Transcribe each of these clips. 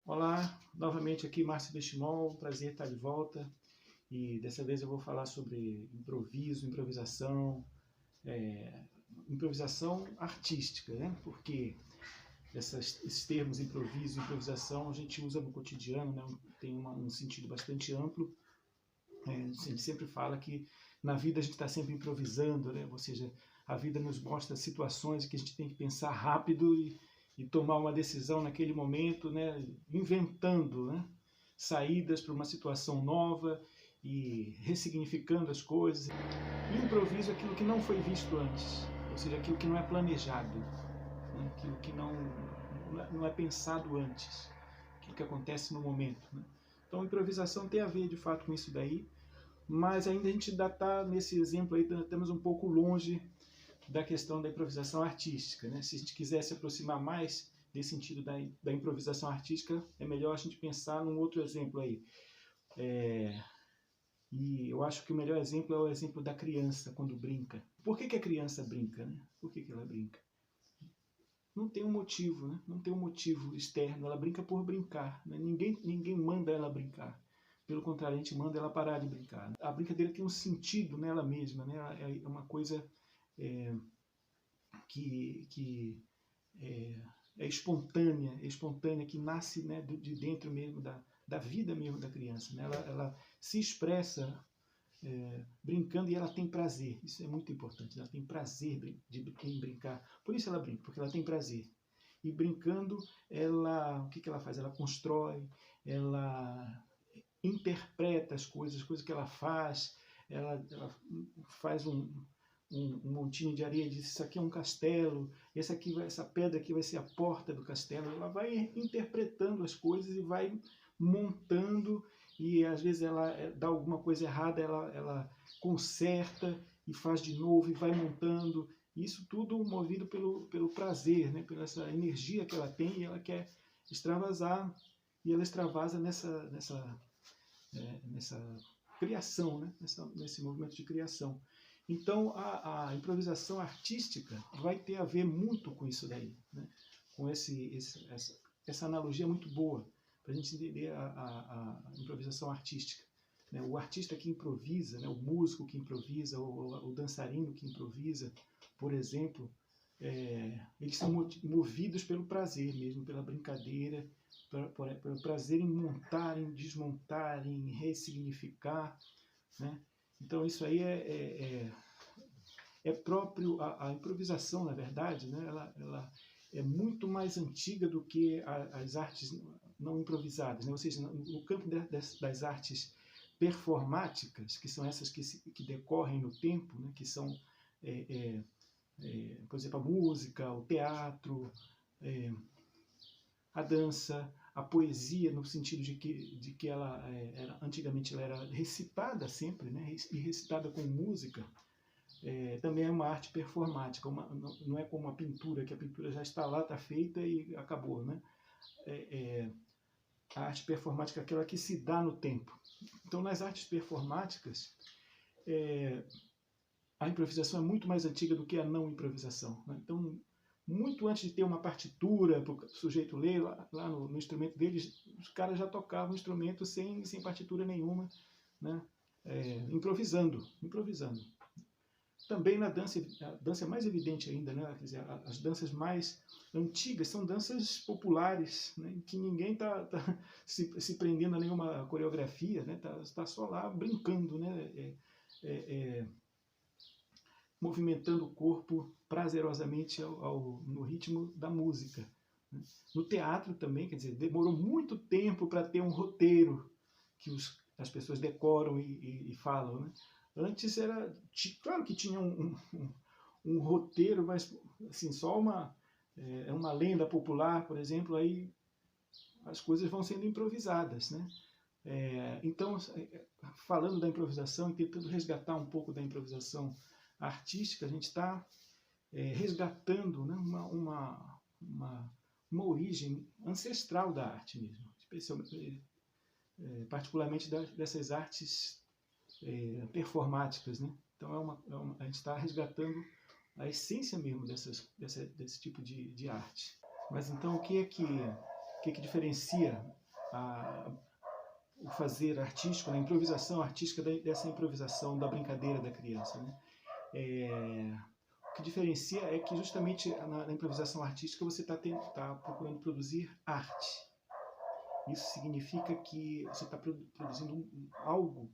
Olá, novamente aqui Márcio Bestimol, prazer estar de volta e dessa vez eu vou falar sobre improviso, improvisação, improvisação artística, né? Porque esses termos improviso e improvisação a gente usa no cotidiano, né? Tem um sentido bastante amplo. A gente sempre fala que na vida a gente está sempre improvisando, né? Ou seja, a vida nos mostra situações que a gente tem que pensar rápido e tomar uma decisão naquele momento, né? Inventando, né? Saídas para uma situação nova e ressignificando as coisas. Improviso é aquilo que não foi visto antes, ou seja, aquilo que não é planejado, né? Aquilo que não é pensado antes, aquilo que acontece no momento, né? Então, improvisação tem a ver, de fato, com isso daí, mas ainda a gente ainda está nesse exemplo aí, estamos um pouco longe da questão da improvisação artística, né? Se a gente quiser se aproximar mais desse sentido da improvisação artística, é melhor a gente pensar num outro exemplo aí. E eu acho que o melhor exemplo é o exemplo da criança quando brinca. Por que a criança brinca, né? Por que ela brinca? Não tem um motivo, né? Não tem um motivo externo, ela brinca por brincar, né? Ninguém manda ela brincar. Pelo contrário, a gente manda ela parar de brincar. A brincadeira tem um sentido nela mesma, né? É uma coisa que é espontânea, que nasce, né, de dentro mesmo da vida mesmo da criança, né? Ela se expressa brincando e ela tem prazer. Isso é muito importante. Ela tem prazer em brincar. Por isso ela brinca, porque ela tem prazer. E brincando, o que ela faz? Ela constrói, ela interpreta as coisas que ela faz, ela faz um montinho de areia e diz: isso aqui é um castelo, essa pedra aqui vai ser a porta do castelo. Ela vai interpretando as coisas e vai montando, e às vezes ela dá alguma coisa errada, ela conserta e faz de novo e vai montando. Isso tudo movido pelo prazer, né? Pela essa energia que ela tem, e ela quer extravasar, e ela extravasa nessa criação, né? Nesse movimento de criação. Então, a improvisação artística vai ter a ver muito com isso daí, né? Com essa analogia muito boa para a gente entender a improvisação artística, né? O artista que improvisa, né? O músico que improvisa, o dançarino que improvisa, por exemplo, eles são movidos pelo prazer mesmo, pela brincadeira, pelo prazer em montar, em desmontar, em ressignificar, né? Então isso aí é próprio, a improvisação, na verdade, né? Ela é muito mais antiga do que as artes não improvisadas, né? Ou seja, no campo das artes performáticas, que são essas que decorrem no tempo, né? Que são, por exemplo, a música, o teatro, a dança, a poesia, no sentido de que antigamente ela era recitada sempre, né? E recitada com música. Também é uma arte performática, não é como a pintura, que a pintura já está lá, está feita e acabou, né? A arte performática é aquela que se dá no tempo. Então, nas artes performáticas, a improvisação é muito mais antiga do que a não improvisação, né? Então, muito antes de ter uma partitura para o sujeito ler, lá no instrumento deles, os caras já tocavam o instrumento sem partitura nenhuma, né? Improvisando. Também na dança, a dança é mais evidente ainda, né? Quer dizer, as danças mais antigas são danças populares, né? Em que ninguém está se prendendo a nenhuma coreografia, né? Tá só lá brincando, né? Movimentando o corpo prazerosamente no ritmo da música. No teatro também, quer dizer, demorou muito tempo para ter um roteiro que as pessoas decoram e falam, né? Antes era, claro que tinha um roteiro, mas assim, só uma lenda popular, por exemplo, aí as coisas vão sendo improvisadas, né? Então, falando da improvisação e tentando resgatar um pouco da improvisação artística, a gente está resgatando, né, uma origem ancestral da arte mesmo, especialmente, particularmente dessas artes performáticas, né? Então a gente está resgatando a essência mesmo desse tipo de arte. Mas então o que que diferencia o fazer artístico, a improvisação artística dessa improvisação da brincadeira da criança, né? O que diferencia é que justamente na improvisação artística você está procurando produzir arte. Isso significa que você está produzindo algo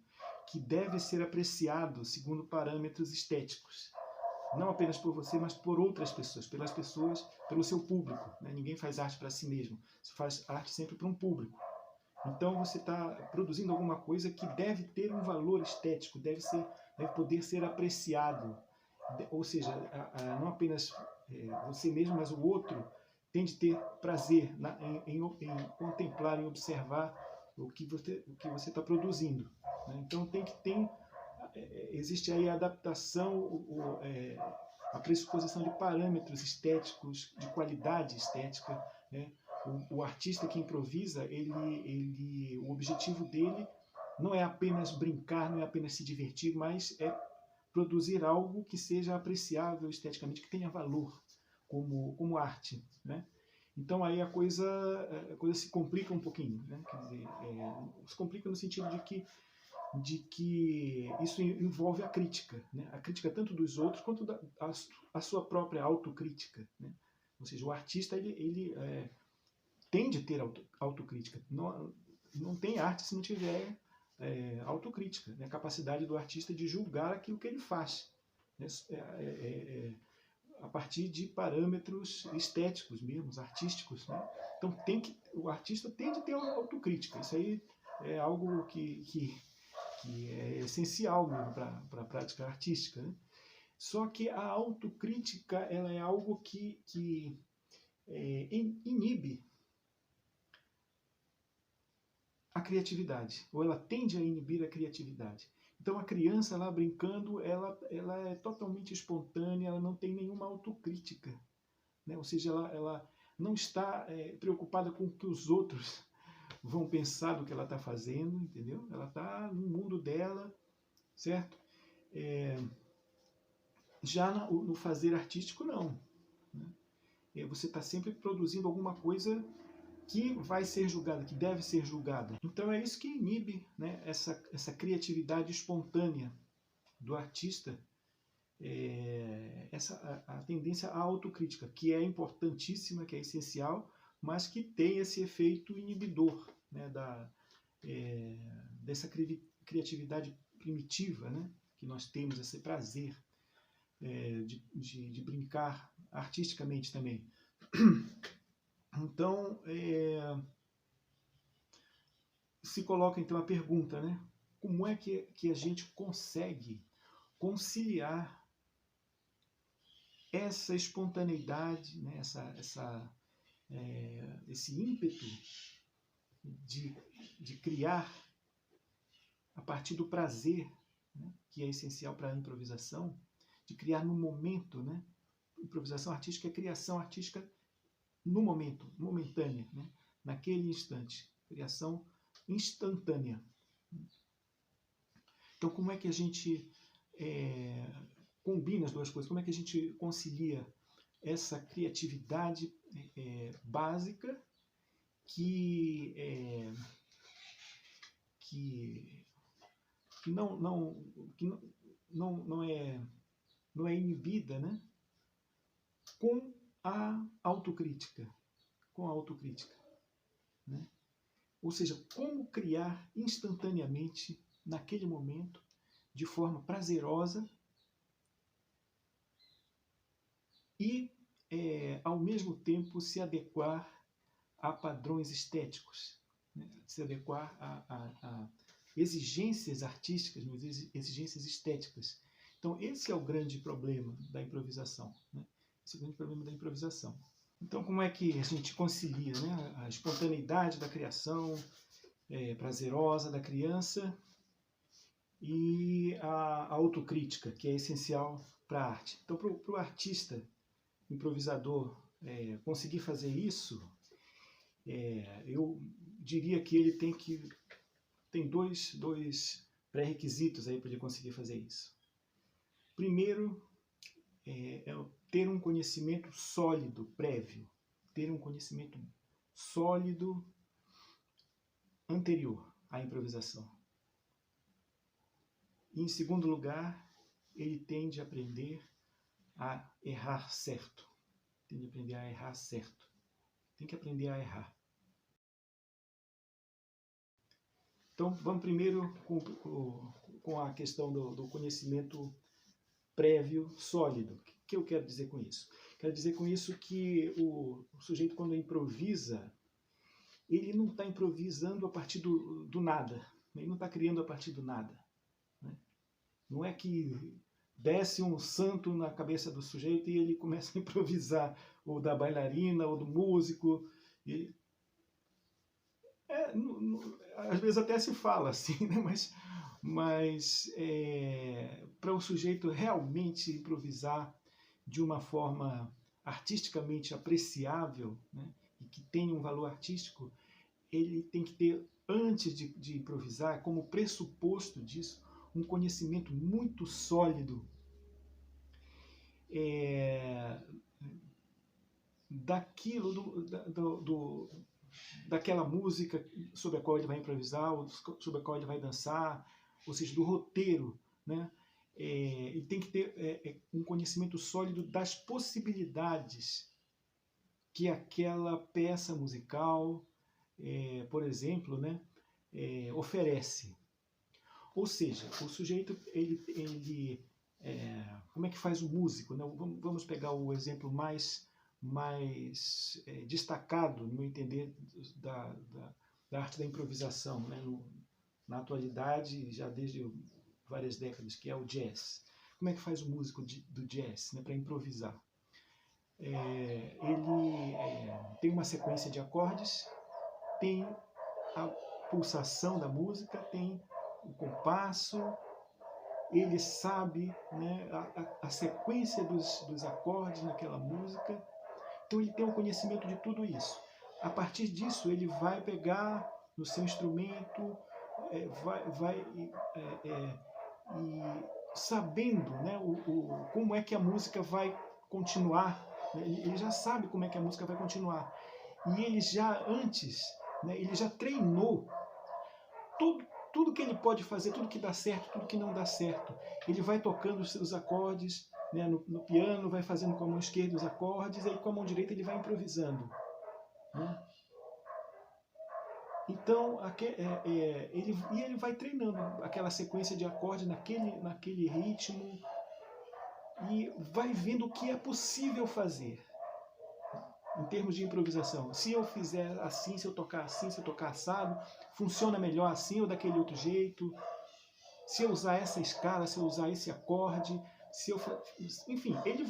que deve ser apreciado segundo parâmetros estéticos. Não apenas por você, mas por outras pessoas, pelas pessoas, pelo seu público, né? Ninguém faz arte para si mesmo, você faz arte sempre para um público. Então você está produzindo alguma coisa que deve ter um valor estético, deve poder ser apreciado. Ou seja, não apenas você mesmo, mas o outro tem de ter prazer em contemplar, em observar o que você está produzindo, né? Então existe aí a adaptação, a pressuposição de parâmetros estéticos, de qualidade estética, né? O artista que improvisa, o objetivo dele não é apenas brincar, não é apenas se divertir, mas é produzir algo que seja apreciável esteticamente, que tenha valor como arte, né? Então aí a coisa se complica um pouquinho, né? Quer dizer, se complica no sentido de que isso envolve a crítica, né? A crítica tanto dos outros quanto a sua própria autocrítica, né? Ou seja, o artista ele tem de ter autocrítica. Não tem arte se não tiver autocrítica, né? A capacidade do artista de julgar aquilo que ele faz, né? A partir de parâmetros estéticos mesmo, artísticos, né? Então o artista tem de ter autocrítica. Isso aí é algo que é essencial para a prática artística, né? Só que a autocrítica ela é algo que inibe a criatividade, ou ela tende a inibir a criatividade. Então a criança lá brincando, ela é totalmente espontânea, ela não tem nenhuma autocrítica, né? Ou seja, ela não está preocupada com o que os outros vão pensar do que ela está fazendo, entendeu? Ela está no mundo dela, certo? Já no fazer artístico, não, né? Você está sempre produzindo alguma coisa que vai ser julgada, que deve ser julgada. Então é isso que inibe, né, essa criatividade espontânea do artista, a tendência à autocrítica, que é importantíssima, que é essencial, mas que tem esse efeito inibidor, né, dessa criatividade primitiva, né, que nós temos, esse prazer de brincar artisticamente também. Então, se coloca então a pergunta, né? Como é que a gente consegue conciliar essa espontaneidade, né? Esse ímpeto de criar a partir do prazer, né? Que é essencial para a improvisação, de criar no momento, né? Improvisação artística é criação artística no momento, momentânea, né? Naquele instante, criação instantânea. Então, como é que a gente combina as duas coisas? Como é que a gente concilia essa criatividade básica que não é inibida, né? Com a autocrítica, né? Ou seja, como criar instantaneamente, naquele momento, de forma prazerosa e, ao mesmo tempo, se adequar a padrões estéticos, né? Se adequar a exigências artísticas, exigências estéticas. Então, esse é o grande problema da improvisação, né? Esse é o grande problema da improvisação. Então, como é que a gente concilia, né, a espontaneidade da criação prazerosa da criança e a autocrítica, que é essencial para a arte? Então, para o artista improvisador conseguir fazer isso, eu diria que ele tem dois pré-requisitos aí para ele conseguir fazer isso. Primeiro, ter um conhecimento sólido, prévio, ter um conhecimento sólido anterior à improvisação. E, em segundo lugar, ele tende a aprender a errar certo. Tende a aprender a errar certo. Tem que aprender a errar. Então, vamos primeiro com a questão do conhecimento prévio sólido. O que eu quero dizer com isso? Quero dizer com isso que o sujeito, quando improvisa, ele não está improvisando a partir do nada. Ele não está criando a partir do nada. Né? Não é que desce um santo na cabeça do sujeito e ele começa a improvisar, ou da bailarina, ou do músico. Às vezes até se fala assim, né? Mas para o sujeito realmente improvisar de uma forma artisticamente apreciável, né? E que tenha um valor artístico, ele tem que ter, antes de improvisar, como pressuposto disso, um conhecimento muito sólido daquela música sobre a qual ele vai improvisar, ou sobre a qual ele vai dançar, ou seja, do roteiro, né? Ele tem que ter um conhecimento sólido das possibilidades que aquela peça musical, por exemplo, né, oferece. Ou seja, o sujeito, como é que faz o músico? Né? Vamos pegar o exemplo mais destacado, no meu entender, da arte da improvisação, né? Na atualidade, já desde várias décadas, que é o jazz. Como é que faz o músico do jazz, né, para improvisar? Ele tem uma sequência de acordes, tem a pulsação da música, tem o compasso, ele sabe, né, a sequência dos acordes naquela música. Então ele tem um conhecimento de tudo isso. A partir disso, ele vai pegar no seu instrumento, e sabendo, né, como é que a música vai continuar. Né? Ele já sabe como é que a música vai continuar. E ele já antes, né, ele já treinou tudo que ele pode fazer, tudo que dá certo, tudo que não dá certo. Ele vai tocando os seus acordes, né, no piano, vai fazendo com a mão esquerda os acordes, e aí com a mão direita ele vai improvisando. Né? Então, ele vai treinando aquela sequência de acordes naquele ritmo e vai vendo o que é possível fazer em termos de improvisação. Se eu fizer assim, se eu tocar assim, se eu tocar assado, funciona melhor assim ou daquele outro jeito. Se eu usar essa escala, se eu usar esse acorde, enfim, ele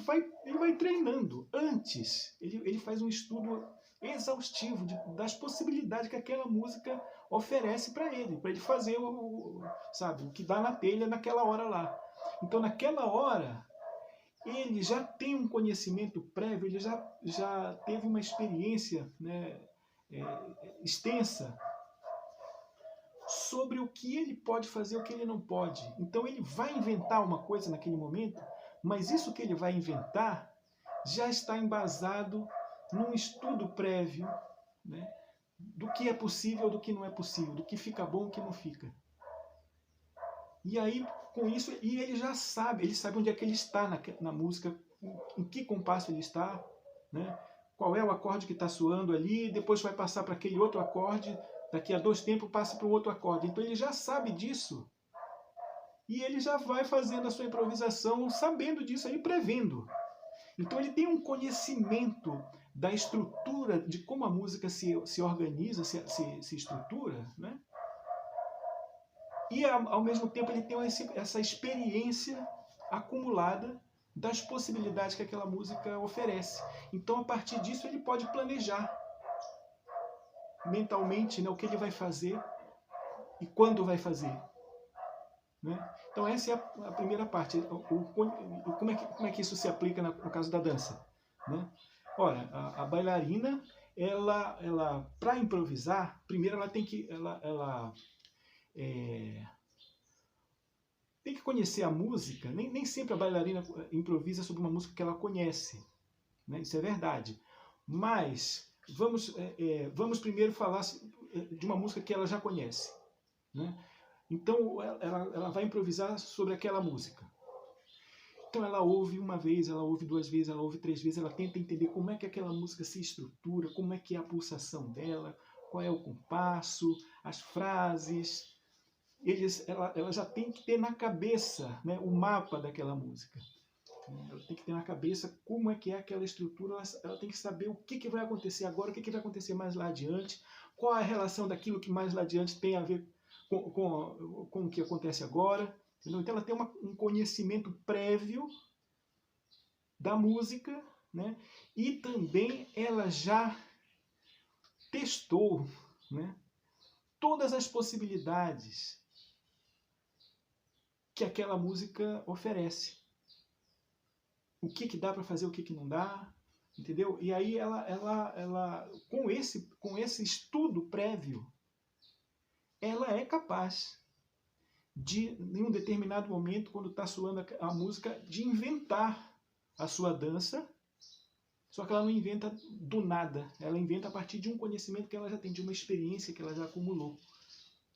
vai treinando antes. Ele faz um estudo exaustivo das possibilidades que aquela música oferece para ele fazer o que dá na telha naquela hora lá. Então, naquela hora, ele já tem um conhecimento prévio, ele já teve uma experiência, né, extensa sobre o que ele pode fazer e o que ele não pode. Então ele vai inventar uma coisa naquele momento, mas isso que ele vai inventar já está embasado num estudo prévio, né, do que é possível e do que não é possível, do que fica bom e do que não fica. E aí, com isso, ele já sabe, ele sabe onde é que ele está na música, em que compasso ele está, né, qual é o acorde que está soando ali, depois vai passar para aquele outro acorde, daqui a 2 tempos passa para um outro acorde. Então ele já sabe disso. E ele já vai fazendo a sua improvisação sabendo disso aí, prevendo. Então ele tem um conhecimento da estrutura, de como a música se organiza, se estrutura, né? E ao mesmo tempo ele tem essa experiência acumulada das possibilidades que aquela música oferece. Então a partir disso ele pode planejar mentalmente, né, o que ele vai fazer e quando vai fazer. Né? Então essa é a primeira parte. Como é que isso se aplica no caso da dança? Né? Ora, a bailarina, ela para improvisar, primeiro ela tem que tem que conhecer a música. Nem sempre a bailarina improvisa sobre uma música que ela conhece, né? Isso é verdade. Mas vamos primeiro falar de uma música que ela já conhece, né? Então ela vai improvisar sobre aquela música. Então ela ouve uma vez, ela ouve duas vezes, ela ouve três vezes, ela tenta entender como é que aquela música se estrutura, como é que é a pulsação dela, qual é o compasso, as frases. Ela já tem que ter na cabeça, né, o mapa daquela música. Ela tem que ter na cabeça como é que é aquela estrutura, ela tem que saber o que vai acontecer agora, o que vai acontecer mais lá adiante, qual a relação daquilo que mais lá adiante tem a ver com o que acontece agora. Entendeu? Então ela tem um conhecimento prévio da música, né? E também ela já testou, né, todas as possibilidades que aquela música oferece. O que dá para fazer, o que não dá, entendeu? E aí ela com esse estudo prévio, ela é capaz de, em um determinado momento, quando está soando a música, de inventar a sua dança, só que ela não inventa do nada, ela inventa a partir de um conhecimento que ela já tem, de uma experiência que ela já acumulou,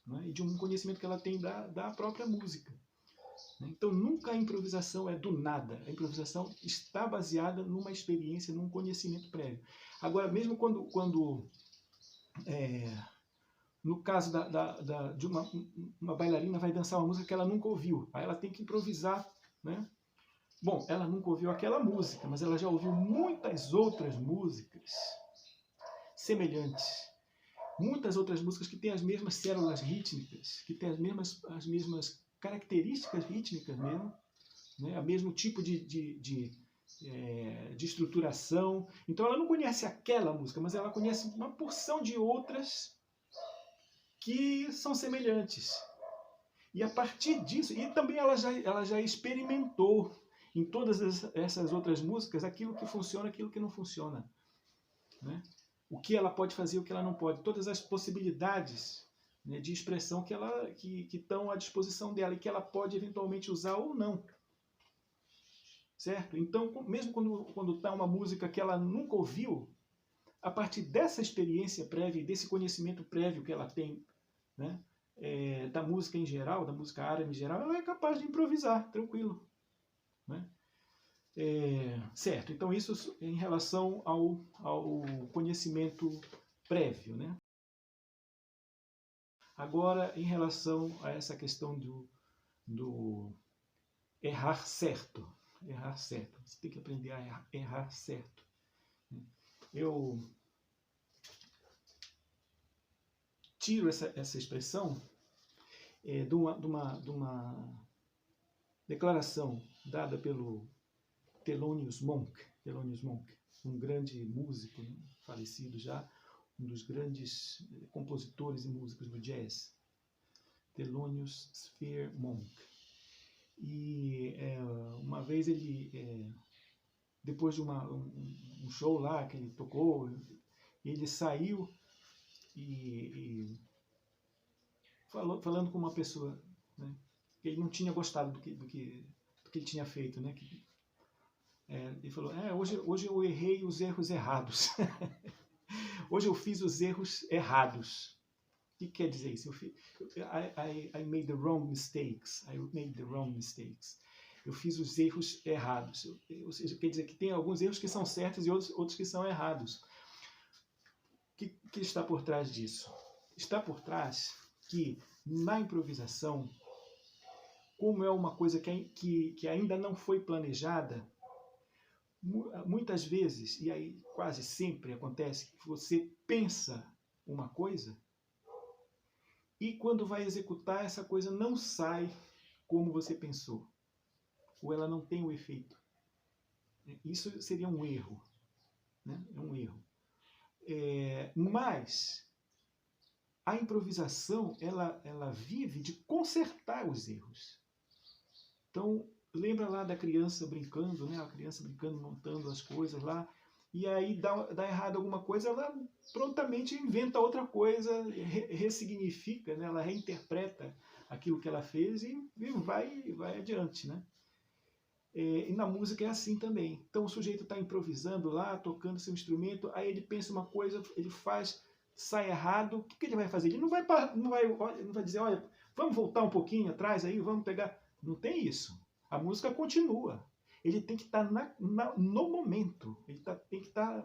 né? E de um conhecimento que ela tem da própria música. Então nunca a improvisação é do nada, a improvisação está baseada numa experiência, num conhecimento prévio. Agora, mesmo quando no caso de uma bailarina vai dançar uma música que ela nunca ouviu, aí ela tem que improvisar, né? Bom, ela nunca ouviu aquela música, mas ela já ouviu muitas outras músicas semelhantes. Muitas outras músicas que têm as mesmas células rítmicas, que têm as mesmas características rítmicas mesmo, né? O mesmo tipo de estruturação. Então ela não conhece aquela música, mas ela conhece uma porção de outras que são semelhantes. E a partir disso, e também ela já experimentou em todas essas outras músicas aquilo que funciona, aquilo que não funciona, né? O que ela pode fazer, o que ela não pode, todas as possibilidades, né, de expressão que estão à disposição dela e que ela pode eventualmente usar ou não. Certo? Então, mesmo quando está uma música que ela nunca ouviu, a partir dessa experiência prévia e desse conhecimento prévio que ela tem, né, da música em geral, da música árabe em geral, ela é capaz de improvisar, tranquilo, né? Certo, então isso em relação ao conhecimento prévio, né? Agora, em relação a essa questão do errar certo. Errar certo. Você tem que aprender a errar certo. Eu tiro essa expressão de uma declaração dada pelo Thelonious Monk, um grande músico, né, falecido já, um dos grandes compositores e músicos do jazz, Thelonious Sphere Monk. E uma vez ele, depois de um show lá que ele tocou, ele saiu e falando com uma pessoa, né, que ele não tinha gostado do que ele tinha feito, né? Ele falou, hoje eu errei os erros errados. Hoje eu fiz os erros errados. O que quer dizer isso? I made the wrong mistakes. I made the wrong mistakes. Eu fiz os erros errados. Ou seja, quer dizer que tem alguns erros que são certos e outros que são errados. O que está por trás disso? Está por trás que na improvisação, como é uma coisa que ainda não foi planejada, muitas vezes, e aí quase sempre acontece, que você pensa uma coisa e quando vai executar essa coisa não sai como você pensou, ou ela não tem o efeito. Isso seria um erro, né? É um erro. Mas a improvisação ela vive de consertar os erros. Então lembra lá da criança brincando, né? A criança brincando, montando as coisas lá, e aí dá errado alguma coisa, ela prontamente inventa outra coisa, ressignifica, né? Ela reinterpreta aquilo que ela fez e vai adiante, né? E na música é assim também. Então o sujeito está improvisando lá, tocando seu instrumento, aí ele pensa uma coisa, ele faz, sai errado, o que, que ele vai fazer? Ele não vai dizer, olha, vamos voltar um pouquinho atrás aí, vamos pegar. Não tem isso. A música continua. Ele tem que estar no momento. Tem que estar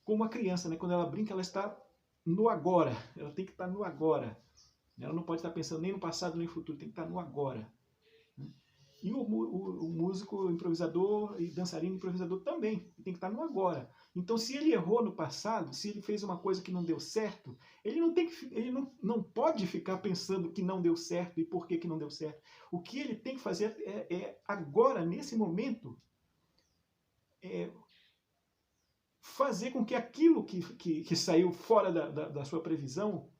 como uma criança, né? Quando ela brinca, ela está no agora. Ela tem que estar no agora. Ela não pode estar pensando nem no passado nem no futuro, tem que estar no agora. E o músico, o improvisador e dançarino improvisador também tem que estar no agora. Então, se ele errou no passado, se ele fez uma coisa que não deu certo, ele não pode ficar pensando que não deu certo e por que não deu certo. O que ele tem que fazer é agora, nesse momento, fazer com que aquilo que saiu fora da sua previsão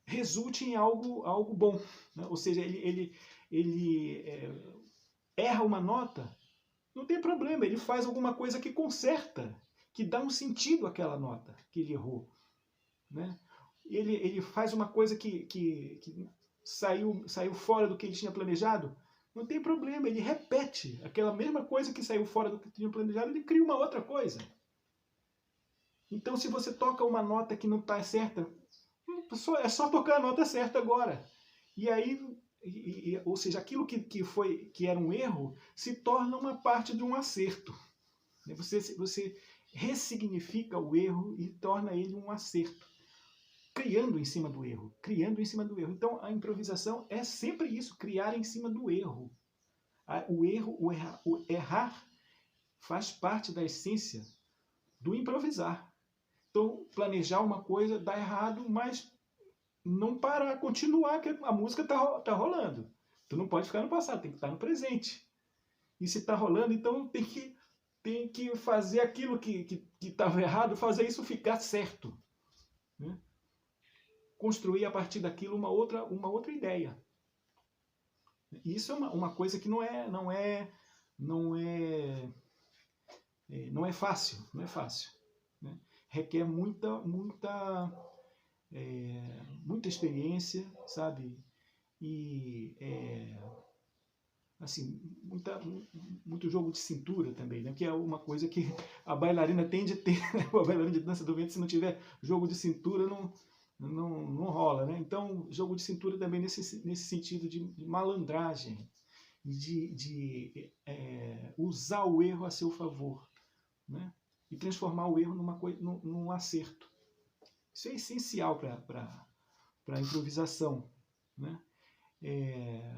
resulte em algo bom. Né? Ou seja, ele erra uma nota, não tem problema, ele faz alguma coisa que conserta, que dá um sentido àquela nota que ele errou. Né? Ele faz uma coisa que saiu fora do que ele tinha planejado, não tem problema, ele repete aquela mesma coisa que saiu fora do que tinha planejado, ele cria uma outra coisa. Então, se você toca uma nota que não está certa, é só tocar a nota certa agora. E aí, ou seja, aquilo que era um erro se torna uma parte de um acerto. Você ressignifica o erro e torna ele um acerto, criando em cima do erro, criando em cima do erro. Então, a improvisação é sempre isso, criar em cima do erro. O errar faz parte da essência do improvisar. Então, planejar uma coisa dá errado, mas não parar, continuar, que a música tá rolando. Tu não pode ficar no passado, tem que estar no presente. E se está rolando, então tem que fazer aquilo que estava errado, fazer isso ficar certo. Né? Construir a partir daquilo uma outra ideia. E isso é uma coisa que não é fácil, não é fácil. Né? Requer muita experiência, sabe? E assim, muito jogo de cintura também, né? Que é uma coisa que a bailarina tende a ter, né? A bailarina de dança do ventre, se não tiver jogo de cintura, não rola, né? Então, jogo de cintura também nesse sentido de malandragem, de usar o erro a seu favor, né? E transformar o erro num acerto. Isso é essencial para a improvisação, né?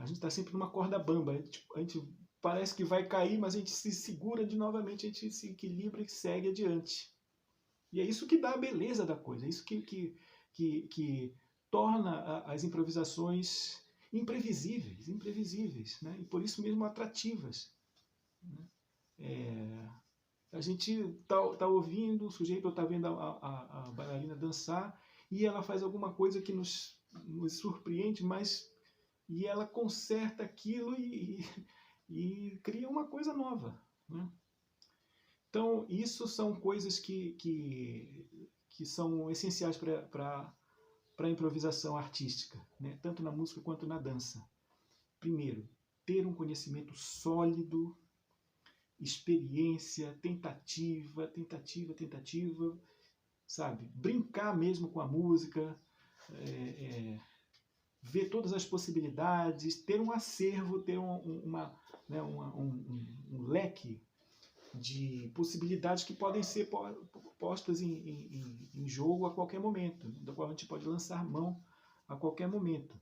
A gente está sempre numa corda bamba, a gente parece que vai cair, mas a gente se segura novamente, a gente se equilibra e segue adiante. E é isso que dá a beleza da coisa, é isso que torna as improvisações imprevisíveis, né? E por isso mesmo atrativas. Né? A gente tá ouvindo, o sujeito está vendo a bailarina dançar e ela faz alguma coisa que nos surpreende, e ela conserta aquilo e cria uma coisa nova. Né? Então, isso são coisas que são essenciais para a improvisação artística, né? Tanto na música quanto na dança. Primeiro, ter um conhecimento sólido, experiência, tentativa, sabe? Brincar mesmo com a música, ver todas as possibilidades, ter um acervo, ter um leque de possibilidades que podem ser postas em jogo a qualquer momento, da qual a gente pode lançar mão a qualquer momento.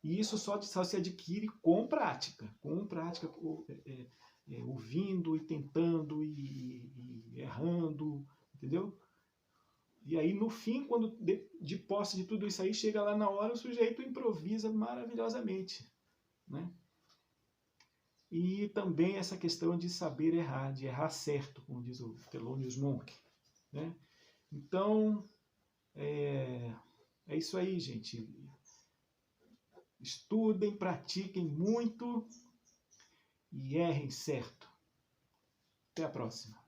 E isso só se adquire com prática, ouvindo e tentando e errando, entendeu? E aí, no fim, quando de posse de tudo isso aí, chega lá na hora, o sujeito improvisa maravilhosamente. Né? E também essa questão de saber errar, de errar certo, como diz o Thelonious Monk. Né? Então, é isso aí, gente. Estudem, pratiquem muito e errem certo. Até a próxima.